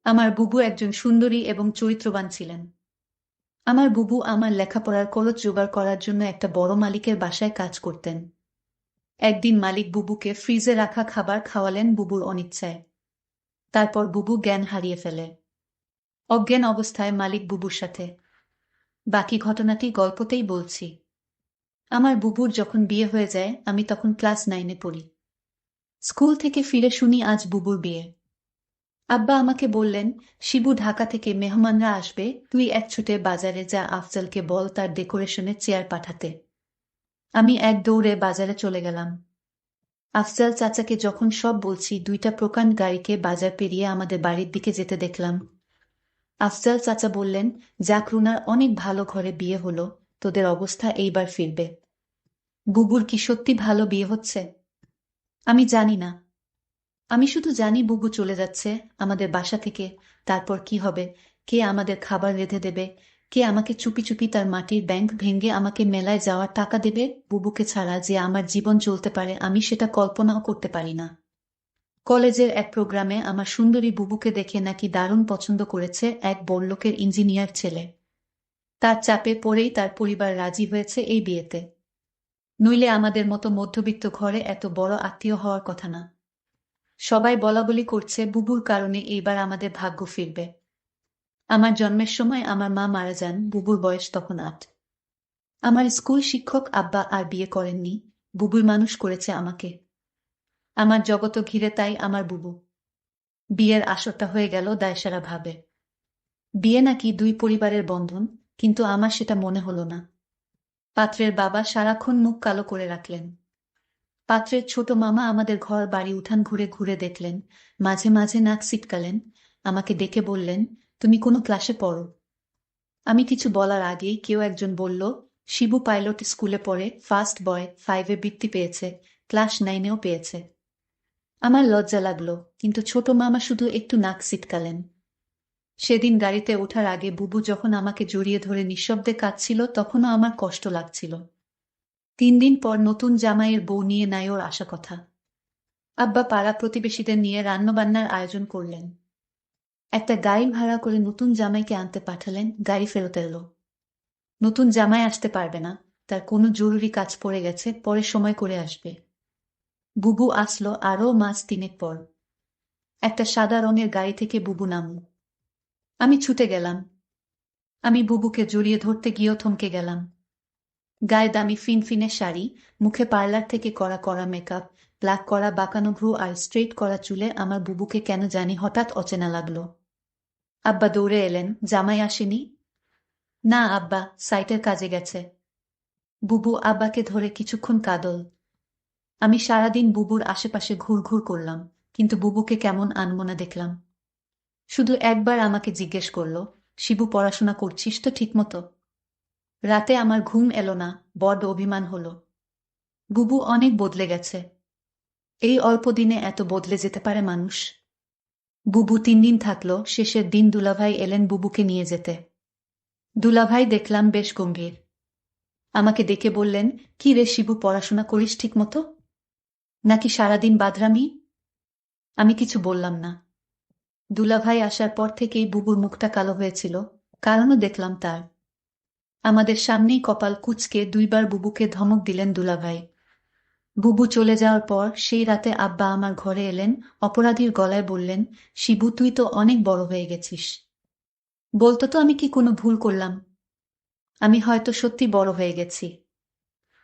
আমার বুবু একজন সুন্দরী এবং চরিত্রবান ছিলেন। আমার বুবু আমার লেখাপড়ার খরচ জোগাড় করার জন্য একটা বড় মালিকের বাসায় কাজ করতেন। একদিন মালিক বুবুকে ফ্রিজে রাখা খাবার খাওয়ালেন বুবুর অনিচ্ছায়। তারপর বুবু জ্ঞান হারিয়ে ফেলে। অজ্ঞান অবস্থায় মালিক বুবুর সাথে। বাকি ঘটনাটি গল্পতেই বলছি। আমার বুবুর যখন বিয়ে হয়ে যায় আমি তখন ক্লাস 9-এ পড়ি। স্কুল থেকে ফিরে শুনি আজ বুবুর বিয়ে। আব্বা আমাকে বললেন, শিবু ঢাকা থেকে মেহমানরা আসবে, তুই এক ছুটে বাজারে যা, আফজালকে বল তার ডেকোরেশনের চেয়ার পাঠাতে। আমি এক দৌড়ে বাজারে চলে গেলাম। আফজাল চাচাকে যখন সব বলছি, দুইটা প্রকাণ্ড গাড়িকে বাজার পেরিয়ে আমাদের বাড়ির দিকে যেতে দেখলাম। আফজাল চাচা বললেন, যাক রুনার অনেক ভালো ঘরে বিয়ে হলো, তোদের অবস্থা এইবার ফিরবে। বুবুর কি সত্যি ভালো বিয়ে হচ্ছে? আমি জানি না। আমি শুধু জানি বুবু চলে যাচ্ছে আমাদের বাসা থেকে। তারপর কি হবে? কে আমাদের খাবার রেঁধে দেবে? কে আমাকে চুপি চুপি তার মাটির ব্যাংক ভেঙে আমাকে মেলায় যাওয়ার টাকা দেবে? বুবুকে ছাড়া যে আমার জীবন চলতে পারে আমি সেটা কল্পনাও করতে পারি না। কলেজের এক প্রোগ্রামে আমার সুন্দরী বুবুকে দেখে নাকি দারুণ পছন্দ করেছে এক বড়লোকের ইঞ্জিনিয়ার ছেলে। তার চাপে পড়েই তার পরিবার রাজি হয়েছে এই বিয়েতে। নইলে আমাদের মতো মধ্যবিত্ত ঘরে এত বড় আত্মীয় হওয়ার কথা না। সবাই বলাবলি করছে বুবুর কারণে এইবার আমাদের ভাগ্য ফিরবে। আমার জন্মের সময় আমার মা মারা যান, বুবুর বয়স তখন 8। আমার স্কুল শিক্ষক আব্বা আর বিয়ে করেননি, বুবুই মানুষ করেছে আমাকে। আমার জগত ঘিরে তাই আমার বুবু। বিয়ের আসরটা হয়ে গেল দায়সারা ভাবে। বিয়ে নাকি দুই পরিবারের বন্ধন, কিন্তু আমার সেটা মনে হলো না। পাত্রের বাবা সারাক্ষণ মুখ কালো করে রাখলেন। পাত্রের ছোট মামা আমাদের ঘর বাড়ি উঠান ঘুরে ঘুরে দেখলেন, মাঝে মাঝে নাক সিটকালেন, আমাকে ডেকে বললেন, তুমি কোনো ক্লাসে পড়ো? আমি কিছু বলার আগেই কেউ একজন বলল, শিবু পাইলট স্কুলে পড়ে, ফার্স্ট বয়, 5-এ বৃত্তি পেয়েছে, ক্লাস 9-এও পেয়েছে। আমার লজ্জা লাগলো, কিন্তু ছোট মামা শুধু একটু নাক সিটকালেন। সেদিন গাড়িতে ওঠার আগে বুবু যখন আমাকে জড়িয়ে ধরে নিঃশব্দে কাঁদছিল তখনও আমার কষ্ট লাগছিল। 3 দিন পর নতুন জামাইয়ের বউ নিয়ে নাই ওর আসা কথা। আব্বা পাড়া প্রতিবেশীদের নিয়ে রান্নাবান্নার আয়োজন করলেন। একটা গাড়ি ভাড়া করে নতুন জামাইকে আনতে পাঠালেন, গাড়ি ফেরত এলো। নতুন জামাই আসতে পারবে না, তার কোনো জরুরি কাজ পড়ে গেছে, পরে সময় করে আসবে। বুবু আসলো আরও মাস 3 পর। একটা সাদা রঙের গাড়ি থেকে বুবু নামল। আমি ছুটে গেলাম। আমি বুবুকে জড়িয়ে ধরতে গিয়েও থমকে গেলাম। গায়ে দামি ফিনফিনে শাড়ি, মুখে পার্লার থেকে করা করা মেকআপ, ব্ল্যাক করা বাঁকানো ভ্রু আর স্ট্রেট করা চুলে আমার বুবুকে কেন জানি হঠাৎ অচেনা লাগলো। আব্বা দৌড়ে এলেন, জামাই আসেনি? না আব্বা, সাইটের কাজে গেছে। বুবু আব্বাকে ধরে কিছুক্ষণ কাঁদল। আমি সারাদিন বুবুর আশেপাশে ঘুরঘুর করলাম, কিন্তু বুবুকে কেমন আনমনা দেখলাম। শুধু একবার আমাকে জিজ্ঞেস করল, শিবু পড়াশোনা করছিস তো ঠিকমতো? রাতে আমার ঘুম এলো না, বড্ড অভিমান হলো। বুবু অনেক বদলে গেছে। এই অল্প দিনে এত বদলে যেতে পারে মানুষ? বুবু 3 দিন থাকলো, শেষের দিন দুলাভাই এলেন বুবুকে নিয়ে যেতে। দুলাভাই দেখলাম বেশ গম্ভীর। আমাকে ডেকে বললেন, কি রে শিবু, পড়াশোনা করিস ঠিকমতো? নাকি সারাদিন বাদরামি? আমি কিছু বললাম না। দুলাভাই আসার পর থেকেই বুবুর মুখটা কালো হয়েছিল, কারণও দেখলাম তার। আমাদের সামনেই কপাল কুঁচকে 2বার বুবুকে ধমক দিলেন দুলাভাই। বুবু চলে যাওয়ার পর সেই রাতে আব্বা আমার ঘরে এলেন, অপরাধীর গলায় বললেন, শিবু তুই তো অনেক বড় হয়ে গেছিস। বলতো তো আমি কি কোনো ভুল করলাম? আমি হয়তো সত্যি বড় হয়ে গেছি।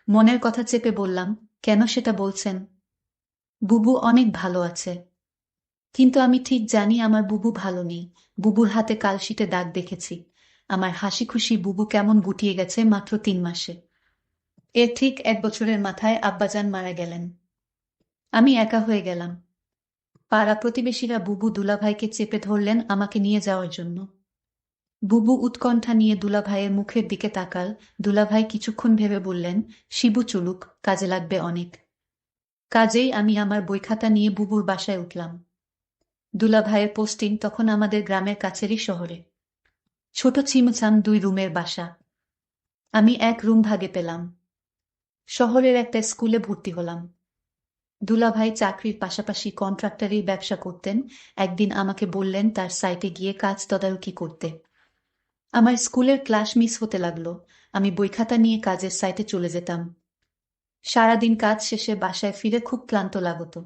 মনের কথা চেপে বললাম, কেন সেটা বলছেন? বুবু অনেক ভালো আছে। কিন্তু আমি ঠিক জানি আমার বুবু ভালো নেই। বুবুর হাতে কালশিটে দাগ দেখেছি। আমার হাসি খুশি বুবু কেমন গুটিয়ে গেছে মাত্র 3 মাসে। এর ঠিক 1 বছরের মাথায় আব্বাজান মারা গেলেন। আমি একা হয়ে গেলাম। পাড়া প্রতিবেশীরা বুবু দুলাভাইকে চেপে ধরলেন আমাকে নিয়ে যাওয়ার জন্য। বুবু উৎকণ্ঠা নিয়ে দুলাভাইয়ের মুখের দিকে তাকাল। দুলাভাই কিছুক্ষণ ভেবে বললেন, শিবু চলুক, কাজে লাগবে অনেক। কাজেই আমি আমার বইখাতা নিয়ে বুবুর বাসায় উঠলাম। দুলাভাইয়ের পোস্টিং তখন আমাদের গ্রামের কাছেরই শহরে। ছোট ছিমছাম 2 রুমের বাসা। আমি এক রুম ভাগে পেলাম। শহরের একটা স্কুলে ভর্তি হলাম। দুলাভাই চাকরির পাশাপাশি কন্ট্রাক্টরের ব্যবসা করতেন। একদিন আমাকে বললেন তার সাইটে গিয়ে কাজ তদারকি করতে। আমার স্কুলের ক্লাস মিস হতে লাগলো। আমি বইখাতা নিয়ে কাজের সাইটে চলে যেতাম। সারাদিন কাজ শেষে বাসায় ফিরে খুব ক্লান্ত লাগতো।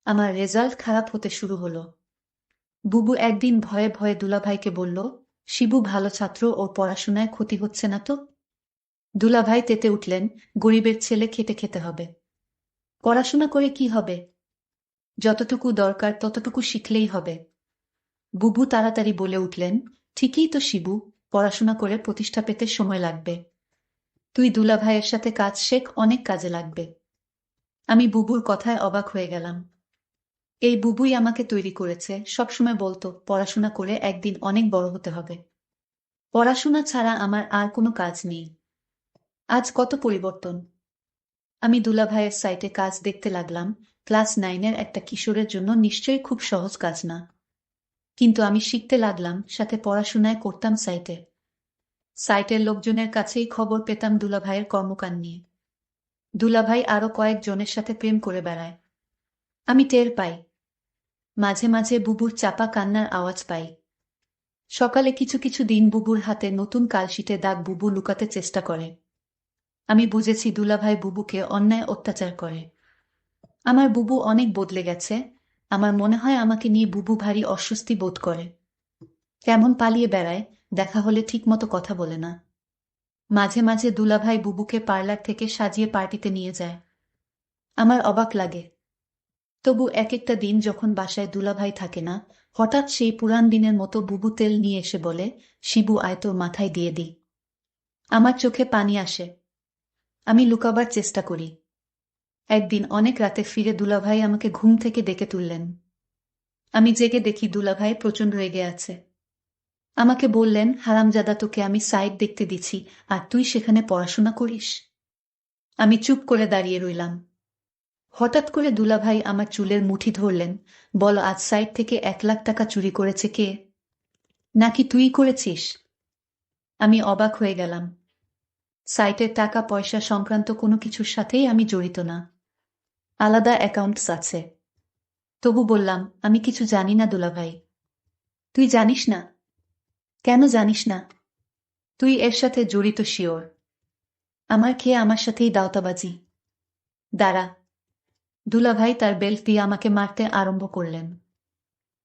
আমার রেজাল্ট খারাপ হতে শুরু হলো। বুবু একদিন ভয়ে ভয়ে দুলাভাইকে বলল, শিবু ভালো ছাত্র, ওর পড়াশোনায় ক্ষতি হচ্ছে না তো? দুলাভাই তেতে উঠলেন, গরিবের ছেলে খেটে খেতে হবে। পড়াশোনা করে কি হবে? যতটুকু দরকার ততটুকু শিখলেই হবে। বুবু তাড়াতাড়ি বলে উঠলেন, ঠিকই তো শিবু, পড়াশোনা করে প্রতিষ্ঠা পেতে সময় লাগবে। তুই দুলাভাইয়ের সাথে কাজ শেখ, অনেক কাজে লাগবে। আমি বুবুর কথায় অবাক হয়ে গেলাম। এই বুবুই আমাকে তৈরি করেছে, সবসময় বলতো পড়াশোনা করে একদিন অনেক বড় হতে হবে। পড়াশোনা ছাড়া আমার আর কোনো কাজ নেই। আজ কত পরিবর্তন! আমি দুলাভাইয়ের সাইটে কাজ দেখতে লাগলাম। ক্লাস 9-এর একটা কিশোরের জন্য নিশ্চয়ই খুব সহজ কাজ না। কিন্তু আমি শিখতে লাগলাম, সাথে পড়াশোনায় করতাম সাইটে। সাইটের লোকজনের কাছেই খবর পেতাম দুলাভাইয়ের কর্মকাণ্ড নিয়ে। দুলাভাই আরো কয়েকজনের সাথে প্রেম করে বেড়ায়। আমি টের পাই। মাঝে মাঝে বুবুর চাপা কান্নার আওয়াজ পাই। সকালে কিছু কিছু দিন বুবুর হাতে নতুন কালশিটে দাগ বুবু লুকাতে চেষ্টা করে। আমি বুঝেছি দুলাভাই বুবুকে অন্যায় অত্যাচার করে। আমার বুবু অনেক বদলে গেছে। আমার মনে হয় আমাকে নিয়ে বুবু ভারী অস্বস্তি বোধ করে। কেমন পালিয়ে বেড়ায়, দেখা হলে ঠিকমতো কথা বলে না। মাঝে মাঝে দুলাভাই বুবুকে পার্লার থেকে সাজিয়ে পার্টিতে নিয়ে যায়। আমার অবাক লাগে। তবু এক একটা দিন যখন বাসায় দুলাভাই থাকে না, হঠাৎ সেই পুরান দিনের মতো বুবু তেল নিয়ে এসে বলে, শিবু আয় তোর মাথায় দিয়ে দিই। আমার চোখে পানি আসে। আমি লুকাবার চেষ্টা করি। একদিন অনেক রাতে ফিরে দুলাভাই আমাকে ঘুম থেকে ডেকে তুললেন। আমি জেগে দেখি দুলাভাই প্রচণ্ড রেগে আছে। আমাকে বললেন, হারামজাদা, তোকে আমি সাইট দেখতে দিছি আর তুই সেখানে পড়াশোনা করিস? আমি চুপ করে দাঁড়িয়ে রইলাম। হঠাৎ করে দুলাভাই আমার চুলের মুঠি ধরলেন। বল, আজ সাইট থেকে 1 লাখ টাকা চুরি করেছে কে? নাকি তুই করেছিস? আমি অবাক হয়ে গেলাম। সাইটের টাকা পয়সা সংক্রান্ত কোনো কিছুর সাথেই আমি জড়িত না। আলাদা অ্যাকাউন্টস আছে। তবু বললাম, আমি কিছু জানি না দুলাভাই। তুই জানিস না? কেন জানিস না? তুই এর সাথে জড়িত শিওর? আমার খেয়ে আমার সাথেই দাওতাবাজি। দাঁড়া। দুলাভাই তার বেল্ট দিয়ে আমাকে মারতে আরম্ভ করলেন।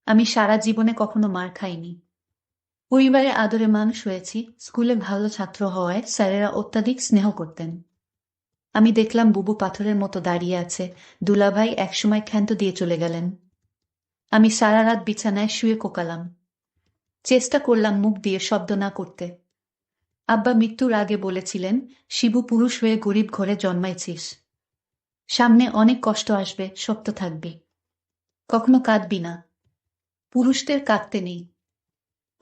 আমি সারা জীবনে কখনো মার খাইনি। পরিবারে আদরে মানুষ হয়েছি, স্কুলে ভালো ছাত্র হওয়ায় স্যারেরা অত্যাধিক স্নেহ করতেন। আমি দেখলাম বুবু পাথরের মতো দাঁড়িয়ে আছে। দুলাভাই একসময় ক্ষান্ত দিয়ে চলে গেলেন। আমি সারা রাত বিছানায় শুয়ে কোকালাম। চেষ্টা করলাম মুখ দিয়ে শব্দ না করতে। আব্বা মৃত্যুর আগে বলেছিলেন, শিবু, পুরুষ হয়ে গরিব ঘরে জন্মাইছিস। সামনে অনেক কষ্ট আসবে, শক্ত থাকবি। কখনো কাঁদবি না। পুরুষদের কাঁদতে নেই।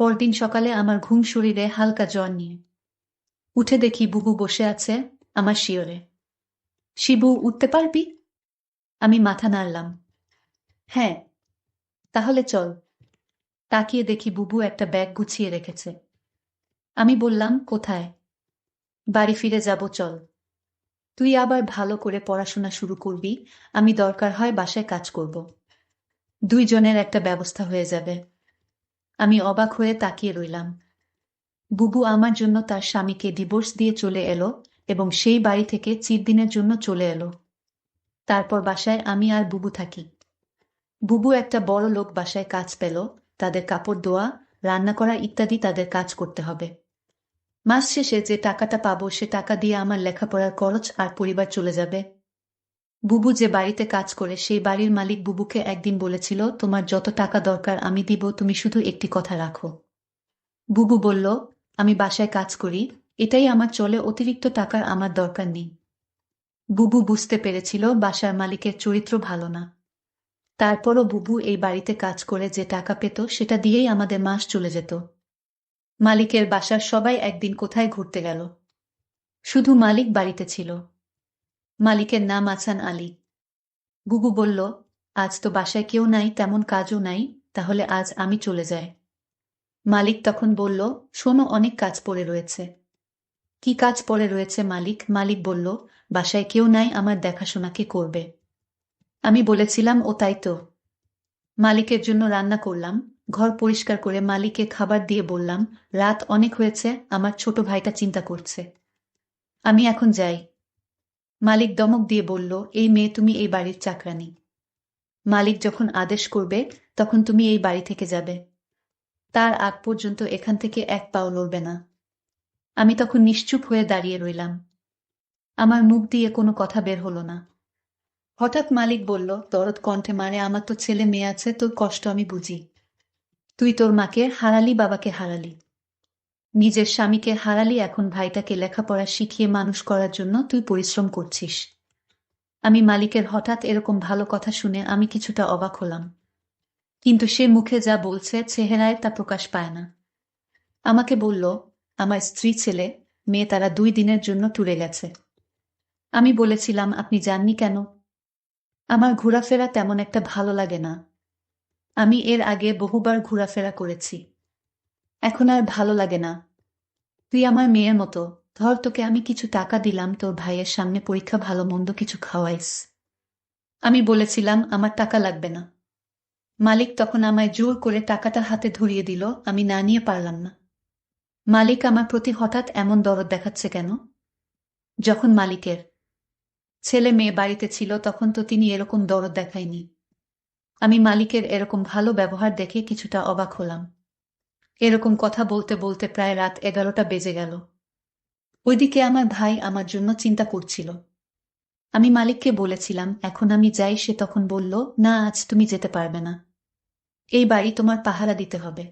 পরদিন সকালে আমার ঘুম শরীরে হালকা জ্বর নিয়ে। উঠে দেখি বুবু বসে আছে আমার শিয়রে। শিবু, উঠতে পারবি? আমি মাথা নাড়লাম। হ্যাঁ। তাহলে চল। তাকিয়ে দেখি বুবু একটা ব্যাগ গুছিয়ে রেখেছে। আমি বললাম, কোথায়? বাড়ি ফিরে যাব, চল। তুই আবার ভালো করে পড়াশোনা শুরু করবি, আমি দরকার হয় বাসায় কাজ করব। দুইজনের একটা ব্যবস্থা হয়ে যাবে। আমি অবাক হয়ে তাকিয়ে রইলাম। বুবু আমার জন্য তার স্বামীকে ডিভোর্স দিয়ে চলে এলো এবং সেই বাড়ি থেকে চিরদিনের জন্য চলে এলো। তারপর বাসায় আমি আর বুবু থাকি। বুবু একটা বড় লোক বাসায় কাজ পেল। তাদের কাপড় ধোয়া, রান্না করা ইত্যাদি তাদের কাজ করতে হবে। মাস শেষে যে টাকাটা পাবো সে টাকা দিয়ে আমার লেখাপড়ার খরচ আর পরিবার চলে যাবে। বুবু যে বাড়িতে কাজ করে সেই বাড়ির মালিক বুবুকে একদিন বলেছিল, তোমার যত টাকা দরকার আমি দিব, তুমি শুধু একটি কথা রাখো। বুবু বলল, আমি বাসায় কাজ করি, এটাই আমার চলে, অতিরিক্ত টাকার আমার দরকার নেই। বুবু বুঝতে পেরেছিল বাসার মালিকের চরিত্র ভালো না। তারপরও বুবু এই বাড়িতে কাজ করে যে টাকা পেত সেটা দিয়েই আমাদের মাস চলে যেত। মালিকের বাসার সবাই একদিন কোথায় ঘুরতে গেল। শুধু মালিক বাড়িতে ছিল। মালিকের নাম আছান আলী। বুবু বলল, আজ তো বাসায় কেউ নাই, তেমন কাজও নাই, তাহলে আজ আমি চলে যাই। মালিক তখন বলল, শোনো, অনেক কাজ পড়ে রয়েছে। কি কাজ পড়ে রয়েছে মালিক? মালিক বলল, বাসায় কেউ নাই, আমার দেখাশোনা কে করবে? আমি বলেছিলাম, ও তাই তো। মালিকের জন্য রান্না করলাম, ঘর পরিষ্কার করে মালিককে খাবার দিয়ে বললাম, রাত অনেক হয়েছে, আমার ছোট ভাইটা চিন্তা করছে। আমি এখন যাই। মালিক ধমক দিয়ে বলল, এই মেয়ে, তুমি এই বাড়ির চাকরানী। মালিক যখন আদেশ করবে তখন তুমি এই বাড়ি থেকে যাবে। তার আগ পর্যন্ত এখান থেকে এক পাও লড়বে না। আমি তখন নিশ্চুপ হয়ে দাঁড়িয়ে রইলাম। আমার মুখ দিয়ে কোনো কথা বের হলো না। হঠাৎ মালিক বলল দরদ কণ্ঠে, মারে, আমার তো ছেলে মেয়ে আছে, তোর কষ্ট আমি বুঝি। তুই তোর মাকে হারালি, বাবাকে হারালি, নিজের স্বামীকে হারালি, এখন ভাইটাকে লেখাপড়া শিখিয়ে মানুষ করার জন্য তুই পরিশ্রম করছিস। আমি মালিকের হঠাৎ এরকম ভালো কথা শুনে আমি কিছুটা অবাক হলাম। কিন্তু সে মুখে যা বলছে চেহারায় তা প্রকাশ পায় না। আমাকে বলল, আমার স্ত্রী, ছেলে মেয়ে তারা 2 দিনের জন্য ট্যুরে গেছে। আমি বলেছিলাম, আপনি যাননি কেন? আমার ঘোরাফেরা তেমন একটা ভালো লাগে না। আমি এর আগে বহুবার ঘোরাফেরা করেছি। এখন আর ভালো লাগে না। তুই আমার মেয়ের মতো, ধর তোকে আমি কিছু টাকা দিলাম, তোর ভাইয়ের সামনে পরীক্ষা ভালো মন্দ কিছু খাওয়াইস। আমি বলেছিলাম, আমার টাকা লাগবে না। মালিক তখন আমায় জোর করে টাকাটা হাতে ধরিয়ে দিল, আমি না নিয়ে পারলাম না। মালিক আমার প্রতি হঠাৎ এমন দরদ দেখাচ্ছে কেন? যখন মালিকের ছেলে মেয়ে বাড়িতে ছিল তখন তো তিনি এরকম দরদ দেখায়নি। আমি মালিকের এরকম ভালো ব্যবহার দেখে কিছুটা অবাক হলাম। এরকম কথা বলতে বলতে প্রায় রাত 11টা বেজে গেল। ওইদিকে আমার ভাই আমার জন্য চিন্তা করছিল। আমি মালিককে বলেছিলাম, এখন আমি যাই। সে তখন বলল, না, আজ তুমি যেতে পারবে না। এই বাড়ি তোমার পাহারা দিতে হবে।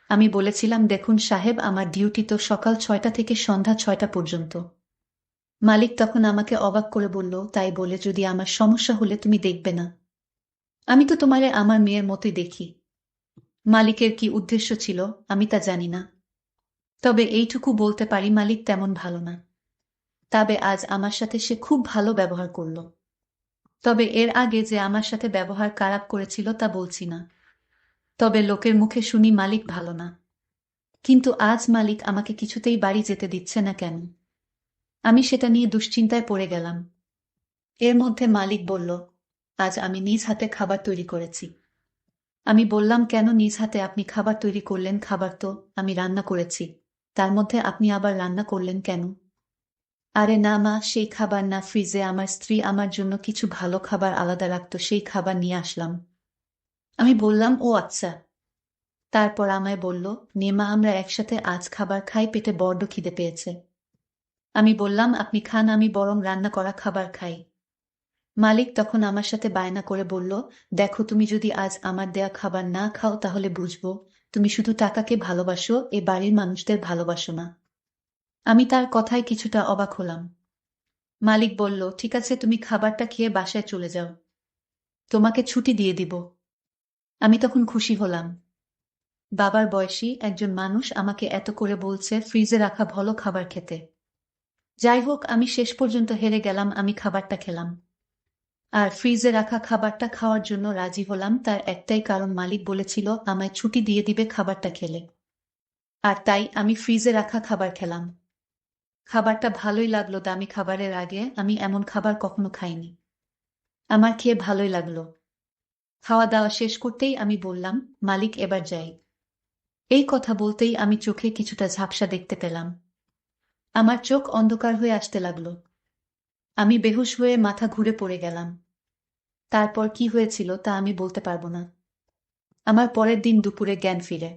আমি বলেছিলাম, দেখুন সাহেব, আমার ডিউটি তো সকাল 6টা থেকে সন্ধ্যা 6টা পর্যন্ত। মালিক তখন আমাকে অবাক করে বলল, তাই বলে যদি আমার সমস্যা হলে তুমি দেখবে না? আমি তো তোমারে আমার মেয়ের মতোই দেখি। মালিকের কি উদ্দেশ্য ছিল আমি তা জানি না, তবে এইটুকু বলতে পারি মালিক তেমন ভালো না। তবে আজ আমার সাথে সে খুব ভালো ব্যবহার করল। তবে এর আগে যে আমার সাথে ব্যবহার খারাপ করেছিল তা বলছি না। তবে লোকের মুখে শুনি মালিক ভালো না। কিন্তু আজ মালিক আমাকে কিছুতেই বাড়ি যেতে দিচ্ছে না কেন? আমি সেটা নিয়ে দুশ্চিন্তায় পড়ে গেলাম। এর মধ্যে মালিক বলল, আজ আমি নিজ হাতে খাবার তৈরি করেছি। আমি বললাম, কেন নিজ হাতে আপনি খাবার তৈরি করলেন? খাবার তো আমি রান্না করেছি, তার মধ্যে আপনি আবার রান্না করলেন কেন? আরে না মা, সেই খাবার না, ফ্রিজে আমার স্ত্রী আমার জন্য কিছু ভালো খাবার আলাদা রাখতো, সেই খাবার নিয়ে আসলাম। আমি বললাম, ও আচ্ছা। তারপর আমায় বলল, নে মা, আমরা একসাথে আজ খাবার খাই, পেটে বড্ড খিদে পেয়েছে। আমি বললাম, আপনি খান, আমি বরং রান্না করা খাবার খাই। মালিক তখন আমার সাথে বায়না করে বলল, দেখো, তুমি যদি আজ আমার দেয়া খাবার না খাও তাহলে বুঝবো তুমি শুধু টাকাকে ভালোবাসো, এ বাড়ির মানুষদের ভালোবাসো না। আমি তার কথায় কিছুটা অবাক হলাম। মালিক বলল, ঠিক আছে, তুমি খাবারটা খেয়ে বাসায় চলে যাও, তোমাকে ছুটি দিয়ে দিব। আমি তখন খুশি হলাম। বাবার বয়সী একজন মানুষ আমাকে এত করে বলছে ফ্রিজে রাখা ভালো খাবার খেতে। যাই হোক, আমি শেষ পর্যন্ত হেরে গেলাম। আমি খাবারটা খেলাম। আর ফ্রিজে রাখা খাবারটা খাওয়ার জন্য রাজি হলাম তার একটাই কারণ, মালিক বলেছিল আমায় ছুটি দিয়ে দিবে খাবারটা খেলে। আর তাই আমি ফ্রিজে রাখা খাবার খেলাম। খাবারটা ভালোই লাগলো। দামি খাবারের আগে আমি এমন খাবার কখনো খাইনি। আমার খেয়ে ভালোই লাগলো। খাওয়া দাওয়া শেষ করতেই আমি বললাম, মালিক, এবার যাই। এই কথা বলতেই আমি চোখে কিছুটা ঝাপসা দেখতে পেলাম। আমার চোখ অন্ধকার হয়ে আসতে লাগলো। আমি বেহুশ হয়ে মাথা ঘুরে পড়ে গেলাম। তারপর কি হয়েছিল তা আমি বলতে পারবো না। আমার পরের দিন দুপুরে জ্ঞান ফিরে।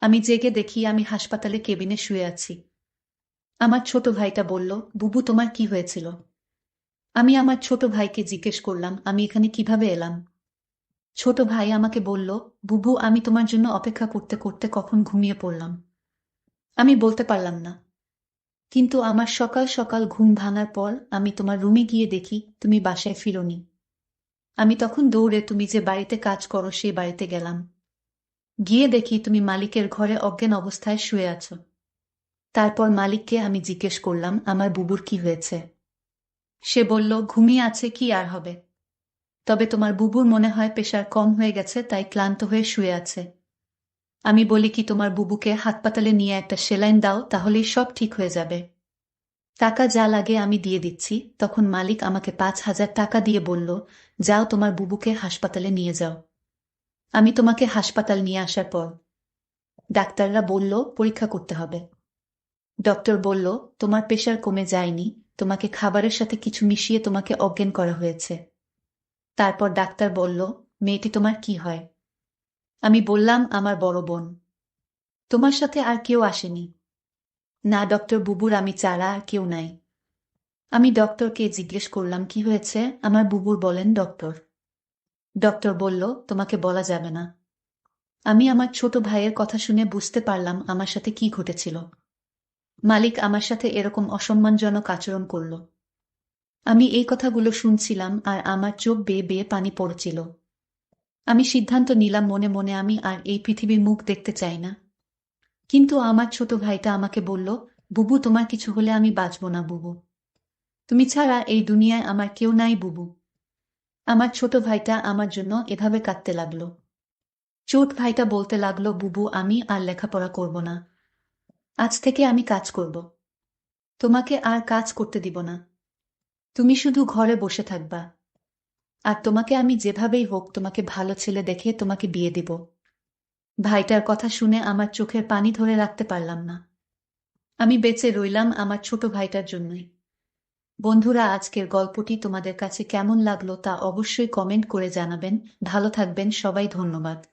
আমি জেগে দেখি আমি হাসপাতালে কেবিনে শুয়ে আছি। আমার ছোট ভাইটা বলল, বুবু, তোমার কি হয়েছিল? আমি আমার ছোট ভাইকে জিজ্ঞেস করলাম, আমি এখানে কিভাবে এলাম? ছোট ভাই আমাকে বলল, বুবু, আমি তোমার জন্য অপেক্ষা করতে করতে কখন ঘুমিয়ে পড়লাম। আমি বলতে পারলাম না। কিন্তু আমার সকাল সকাল ঘুম ভাঙার পর আমি তোমার রুমে গিয়ে দেখি তুমি বাসায় ফিরোনি। আমি তখন দৌড়ে তুমি যে বাড়িতে কাজ করো সেই বাড়িতে গেলাম। গিয়ে দেখি তুমি মালিকের ঘরে অজ্ঞান অবস্থায় শুয়ে আছো। তারপর মালিককে আমি জিজ্ঞেস করলাম, আমার বুবুর কি হয়েছে? সে বলল, ঘুমিয়ে আছে, কি আর হবে। তবে তোমার বুবুর মনে হয় প্রেশার কম হয়ে গেছে, তাই ক্লান্ত হয়ে শুয়ে আছে। আমি বলি কি, তোমার বুবুকে হাসপাতালে নিয়ে একটা সেলাইন দাও, তাহলেই সব ঠিক হয়ে যাবে। টাকা যা লাগে আমি দিয়ে দিচ্ছি। তখন মালিক আমাকে 5,000 টাকা দিয়ে বলল, যাও তোমার বুবুকে হাসপাতালে নিয়ে যাও। আমি তোমাকে হাসপাতাল নিয়ে আসার পর ডাক্তাররা বলল পরীক্ষা করতে হবে। ডক্টর বলল, তোমার প্রেশার কমে যায়নি, তোমাকে খাবারের সাথে কিছু মিশিয়ে তোমাকে অজ্ঞান করা হয়েছে। তারপর ডাক্তার বলল, মেয়েটি তোমার কি হয়? আমি বললাম, আমার বড় বোন। তোমার সাথে আর কেউ আসেনি? না ডক্টর, বুবুর আমি ছাড়া আর কেউ নাই। আমি ডক্টরকে জিজ্ঞেস করলাম কি হয়েছে, আমার বুবুর বলেন ডক্টর। ডক্টর বলল, তোমাকে বলা যাবে না। আমি আমার ছোট ভাইয়ের কথা শুনে বুঝতে পারলাম আমার সাথে কি ঘটেছিল। মালিক আমার সাথে এরকম অসম্মানজনক আচরণ করল। আমি এই কথাগুলো শুনছিলাম আর আমার চোখ বেয়ে বেয়ে পানি পড়ছিল। আমি সিদ্ধান্ত নিলাম মনে মনে আমি আর এই পৃথিবীর মুখ দেখতে চাই না। কিন্তু আমার ছোট ভাইটা আমাকে বলল, বুবু তোমার কিছু হলে আমি বাঁচব না বুবু। তুমি ছাড়া এই দুনিয়ায় আমার কেউ নাই বুবু। আমার ছোট ভাইটা আমার জন্য এভাবে কাঁদতে লাগলো। ছোট ভাইটা বলতে লাগলো, বুবু আমি আর লেখাপড়া করব না। আজ থেকে আমি কাজ করব। তোমাকে আর কাজ করতে দিব না। তুমি শুধু ঘরে বসে থাকবা। আর তোমাকে আমি যেভাবেই হোক তোমাকে ভালো ছেলে দেখে তোমাকে বিয়ে দিব। ভাইটার কথা শুনে আমার চোখের পানি ধরে রাখতে পারলাম না। আমি বেঁচে রইলাম আমার ছোট ভাইটার জন্যই। বন্ধুরা, আজকের গল্পটি তোমাদের কাছে কেমন লাগলো তা অবশ্যই কমেন্ট করে জানাবেন। ভালো থাকবেন সবাই, ধন্যবাদ।